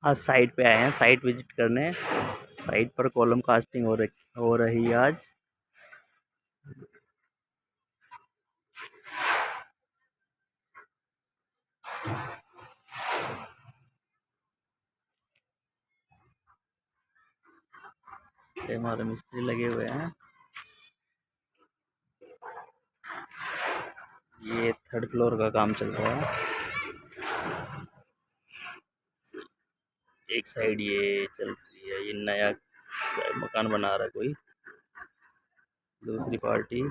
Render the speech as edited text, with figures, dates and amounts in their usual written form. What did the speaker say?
आज साइट पे आए हैं, साइट विजिट करने। साइट पर कॉलम कास्टिंग हो रही है आज। ये हमारे मिस्त्री लगे हुए हैं। ये थर्ड फ्लोर का काम चल रहा है। एक साइड ये चल रही है, ये नया मकान बना रहा है कोई, दूसरी पार्टी।